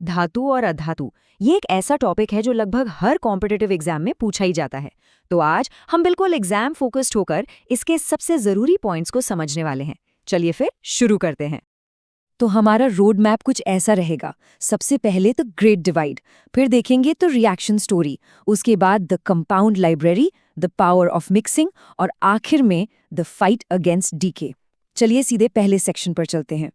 धातु और अधातु, ये एक ऐसा टॉपिक है जो लगभग हर कॉम्पिटिटिव एग्जाम में पूछा ही जाता है। तो आज हम बिल्कुल एग्जाम फोकस्ड होकर इसके सबसे ज़रूरी पॉइंट्स को समझने वाले हैं। चलिए फिर शुरू करते हैं। तो हमारा रोड मैप कुछ ऐसा रहेगा। सबसे पहले तो ग्रेट डिवाइड, फिर देखेंगे तो रिएक्शन स्टोरी, उसके बाद the compound library, the power of mixing और आखिर में द फाइट अगेंस्ट डीके। चलिए सीधे पहले सेक्शन पर चलते हैं।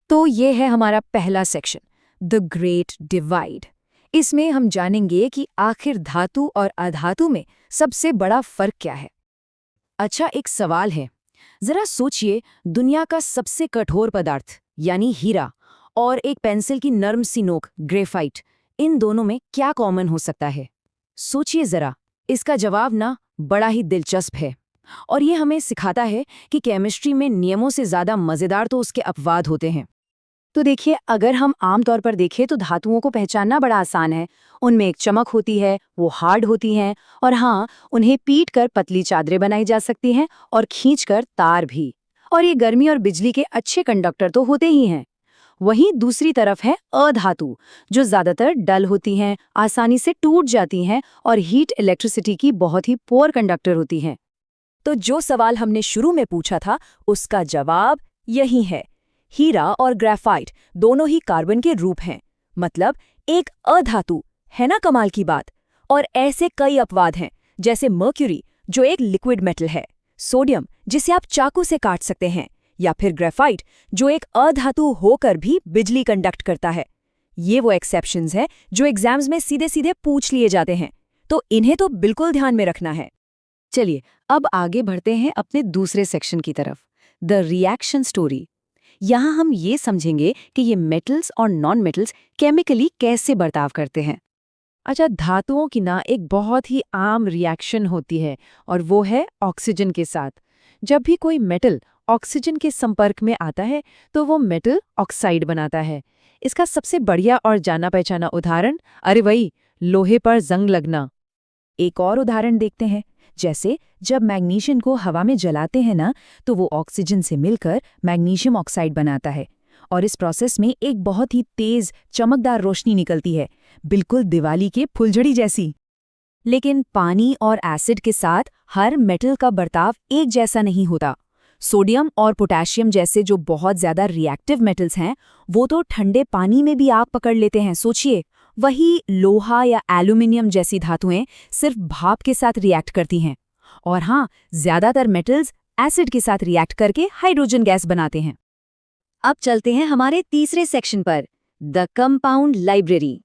तो ये है हमारा पहला सेक्शन, द ग्रेट डिवाइड। इसमें हम जानेंगे कि आखिर धातु और अधातु में सबसे बड़ा फर्क क्या है। अच्छा, एक सवाल है, जरा सोचिए, दुनिया का सबसे कठोर पदार्थ यानी हीरा और एक पेंसिल की नर्म सी नोक ग्रेफाइट, इन दोनों में क्या कॉमन हो सकता है? सोचिए जरा। इसका जवाब ना बड़ा ही दिलचस्प है, और ये हमें सिखाता है कि केमिस्ट्री में नियमों से ज़्यादा मज़ेदार तो उसके अपवाद होते हैं। तो देखिए, अगर हम आमतौर पर देखें तो धातुओं को पहचानना बड़ा आसान है। उनमें एक चमक होती है, वो हार्ड होती हैं, और हाँ, उन्हें पीट कर पतली चादरें बनाई जा सकती हैं और खींचकर तार भी। और ये गर्मी और बिजली के अच्छे कंडक्टर तो होते ही हैं। वहीं दूसरी तरफ है अधातु, जो ज़्यादातर डल होती हैं, आसानी से टूट जाती हैं और हीट इलेक्ट्रिसिटी की बहुत ही पुअर कंडक्टर होती हैं। तो जो सवाल हमने शुरू में पूछा था, उसका जवाब यही है। हीरा और ग्रेफाइट दोनों ही कार्बन के रूप हैं, मतलब एक अधातु है ना, कमाल की बात। और ऐसे कई अपवाद हैं, जैसे मर्क्यूरी जो एक लिक्विड मेटल है, सोडियम जिसे आप चाकू से काट सकते हैं, या फिर ग्रेफाइट जो एक अधातु होकर भी बिजली कंडक्ट करता है। ये वो एक्सेप्शंस हैं जो एग्जाम्स में सीधे सीधे पूछ लिए जाते हैं, तो इन्हें तो बिल्कुल ध्यान में रखना है। चलिए अब आगे बढ़ते हैं अपने दूसरे सेक्शन की तरफ, द रिएक्शन स्टोरी। यहाँ हम ये समझेंगे कि ये मेटल्स और नॉन मेटल्स केमिकली कैसे बर्ताव करते हैं। अच्छा, धातुओं की ना एक बहुत ही आम रिएक्शन होती है, और वो है ऑक्सीजन के साथ। जब भी कोई मेटल ऑक्सीजन के संपर्क में आता है तो वो मेटल ऑक्साइड बनाता है। इसका सबसे बढ़िया और जाना पहचाना उदाहरण, अरे वही, लोहे पर जंग लगना। एक और उदाहरण देखते हैं, जैसे जब मैग्नीशियम को हवा में जलाते हैं ना, तो वो ऑक्सीजन से मिलकर मैग्नीशियम ऑक्साइड बनाता है, और इस प्रोसेस में एक बहुत ही तेज चमकदार रोशनी निकलती है, बिल्कुल दिवाली के फुलझड़ी जैसी। लेकिन पानी और एसिड के साथ हर मेटल का बर्ताव एक जैसा नहीं होता। सोडियम और पोटेशियम जैसे जो बहुत ज्यादा रिएक्टिव मेटल्स हैं, वो तो ठंडे पानी में भी आग पकड़ लेते हैं, सोचिए। वही लोहा या एल्यूमिनियम जैसी धातुएं सिर्फ भाप के साथ रिएक्ट करती हैं। और हाँ, ज्यादातर मेटल्स एसिड के साथ रिएक्ट करके हाइड्रोजन गैस बनाते हैं। अब चलते हैं हमारे तीसरे सेक्शन पर, द कंपाउंड लाइब्रेरी।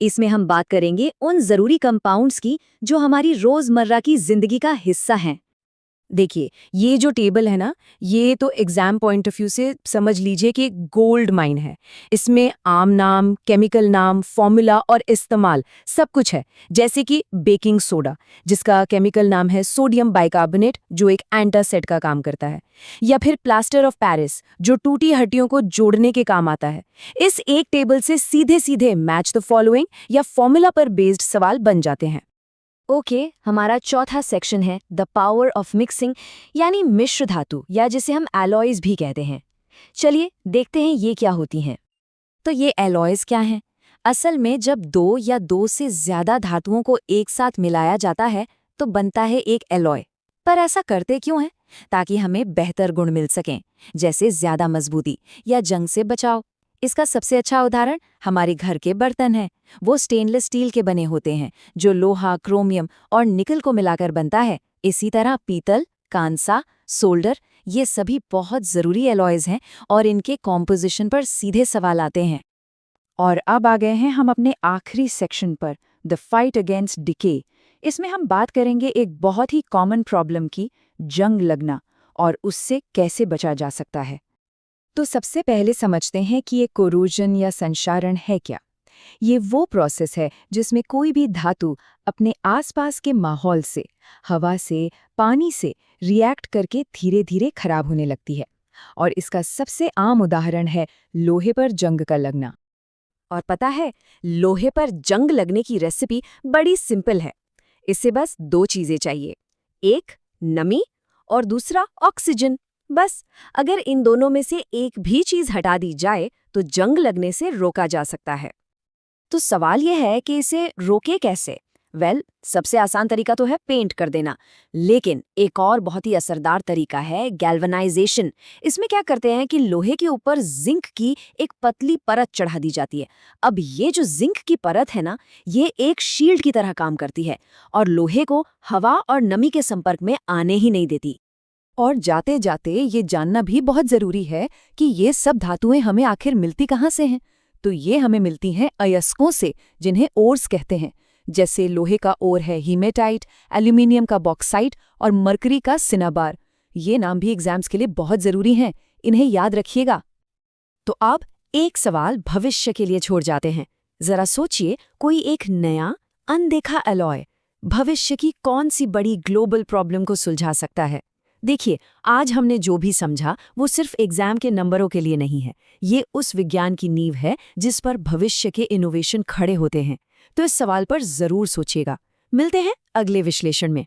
इसमें हम बात करेंगे उन जरूरी कंपाउंड्स की जो हमारी रोजमर्रा की जिंदगी का हिस्सा हैं। देखिए, ये जो टेबल है ना, ये तो एग्जाम पॉइंट ऑफ व्यू से समझ लीजिए कि गोल्ड माइन है। इसमें आम नाम, केमिकल नाम, फॉर्मूला और इस्तेमाल सब कुछ है। जैसे कि बेकिंग सोडा, जिसका केमिकल नाम है सोडियम बाइकार्बोनेट, जो एक एंटासिड का काम करता है, या फिर प्लास्टर ऑफ पेरिस, जो टूटी हड्डियों को जोड़ने के काम आता है। इस एक टेबल से सीधे सीधे मैच द फॉलोइंग या फॉर्मूला पर बेस्ड सवाल बन जाते हैं। ओके, हमारा चौथा सेक्शन है द पावर ऑफ मिक्सिंग, यानी मिश्र धातु, या जिसे हम एलॉयज भी कहते हैं। चलिए देखते हैं ये क्या होती हैं। तो ये एलॉयज क्या हैं? असल में जब दो या दो से ज्यादा धातुओं को एक साथ मिलाया जाता है तो बनता है एक एलॉय। पर ऐसा करते क्यों है? ताकि हमें बेहतर गुण मिल सकें, जैसे ज्यादा मजबूती या जंग से बचाव। इसका सबसे अच्छा उदाहरण हमारे घर के बर्तन हैं। वो स्टेनलेस स्टील के बने होते हैं, जो लोहा, क्रोमियम और निकल को मिलाकर बनता है। इसी तरह पीतल, कांसा, सोल्डर, ये सभी बहुत ज़रूरी एलॉयज हैं, और इनके कॉम्पोजिशन पर सीधे सवाल आते हैं। और अब आ गए हैं हम अपने आखिरी सेक्शन पर, द फाइट अगेंस्ट डिके। इसमें हम बात करेंगे एक बहुत ही कॉमन प्रॉब्लम की, जंग लगना, और उससे कैसे बचा जा सकता है। तो सबसे पहले समझते हैं कि ये कोरोजन या संक्षारण है क्या। ये वो प्रोसेस है जिसमें कोई भी धातु अपने आसपास के माहौल से, हवा से, पानी से रिएक्ट करके धीरे धीरे खराब होने लगती है। और इसका सबसे आम उदाहरण है लोहे पर जंग का लगना। और पता है, लोहे पर जंग लगने की रेसिपी बड़ी सिंपल है। इससे बस दो चीज़ें चाहिए, एक नमी और दूसरा ऑक्सीजन। बस अगर इन दोनों में से एक भी चीज़ हटा दी जाए तो जंग लगने से रोका जा सकता है। तो सवाल यह है कि इसे रोके कैसे? सबसे आसान तरीका तो है पेंट कर देना, लेकिन एक और बहुत ही असरदार तरीका है गैल्वेनाइजेशन। इसमें क्या करते हैं कि लोहे के ऊपर जिंक की एक पतली परत चढ़ा दी जाती है। अब ये जो जिंक की परत है ना, ये एक शील्ड की तरह काम करती है और लोहे को हवा और नमी के संपर्क में आने ही नहीं देती। और जाते जाते ये जानना भी बहुत जरूरी है कि ये सब धातुएं हमें आखिर मिलती कहाँ से हैं। तो ये हमें मिलती हैं अयस्कों से, जिन्हें ओर्स कहते हैं। जैसे लोहे का ओर है हीमेटाइट, एल्यूमिनियम का बॉक्साइट और मरकरी का सिनाबार। ये नाम भी एग्जाम्स के लिए बहुत जरूरी हैं, इन्हें याद रखिएगा। तो अब एक सवाल भविष्य के लिए छोड़ जाते हैं। जरा सोचिए, कोई एक नया अनदेखा अलॉय भविष्य की कौन सी बड़ी ग्लोबल प्रॉब्लम को सुलझा सकता है? देखिए, आज हमने जो भी समझा वो सिर्फ एग्जाम के नंबरों के लिए नहीं है। ये उस विज्ञान की नींव है जिस पर भविष्य के इनोवेशन खड़े होते हैं। तो इस सवाल पर जरूर सोचिएगा। मिलते हैं अगले विश्लेषण में।